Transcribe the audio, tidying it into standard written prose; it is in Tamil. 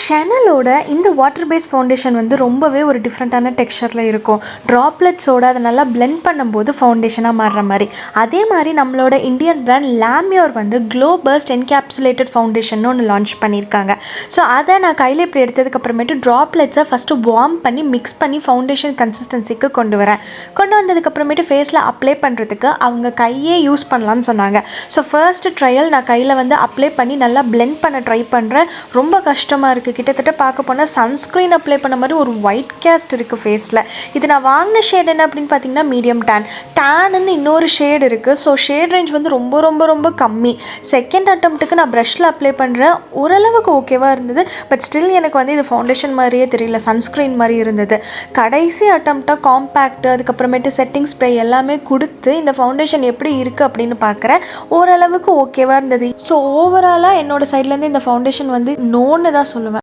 ஷெனலோட இந்த வாட்டர் பேஸ் ஃபவுண்டேஷன் வந்து ரொம்பவே ஒரு டிஃப்ரெண்ட்டான டெக்ஸ்சரில் இருக்கும். ட்ராப்லெட்ஸோட அதை நல்லா பிளெண்ட் பண்ணும்போது ஃபவுண்டேஷனாக மாறுற மாதிரி. அதே மாதிரி நம்மளோட இந்தியன் பிராண்ட் லாமியோர் வந்து க்ளோ பர்ஸ்ட் என்கேப்சுலேட்டட் ஃபவுண்டேஷன் ஒன்று லான்ச் பண்ணியிருக்காங்க. ஸோ அதை நான் கையில் இப்படி எடுத்ததுக்கப்புறமேட்டு ட்ராப்லெட்ஸை ஃபஸ்ட்டு வார்ம் பண்ணி மிக்ஸ் பண்ணி ஃபவுண்டேஷன் கன்சிஸ்டன்சிக்கு கொண்டு வந்ததுக்கப்புறமேட்டு ஃபேஸில் அப்ளை பண்ணுறதுக்கு அவங்க கையே யூஸ் பண்ணலான்னு சொன்னாங்க. ஸோ ஃபர்ஸ்ட் ட்ரையல் நான் கையில் வந்து அப்ளை பண்ணி நல்லா பிளெண்ட் பண்ண ட்ரை பண்ணுறேன். ரொம்ப கஷ்டமாக இருக்குது. கிட்டத்தட்ட பார்க்க போனால் சன்ஸ்க்ரீன் அப்ளை பண்ண மாதிரி ஒரு ஒயிட் கேஸ்ட் இருக்குது ஃபேஸில். இது நான் வாங்கின ஷேட் என்ன அப்படின்னு பார்த்தீங்கன்னா மீடியம் டேனுன்னு இன்னொரு ஷேட் இருக்குது. ஸோ ஷேட் ரேஞ்ச் வந்து ரொம்ப ரொம்ப ரொம்ப கம்மி. செகண்ட் அட்டம்ப்ட்டுக்கு நான் ப்ரஷில் அப்ளை பண்ணுறேன். ஓரளவுக்கு ஓகேவாக இருந்தது. பட் ஸ்டில் எனக்கு வந்து இது ஃபவுண்டேஷன் மாதிரியே தெரியல, சன்ஸ்க்ரீன் மாதிரி இருந்தது. கடைசி அட்டம்ப்டாக காம்பேக்ட் அதுக்கப்புறமேட்டு செட்டிங் ஸ்ப்ரே எல்லாமே கொடுத்து இந்த ஃபவுண்டேஷன் எப்படி இருக்குது அப்படின்னு பார்க்குறேன். ஓரளவுக்கு ஓகேவாக இருந்தது. ஸோ ஓவராலாக என்னோடய சைட்லேருந்து இந்த ஃபவுண்டேஷன் வந்து நோன்னு தான் சொல்லுவேன்.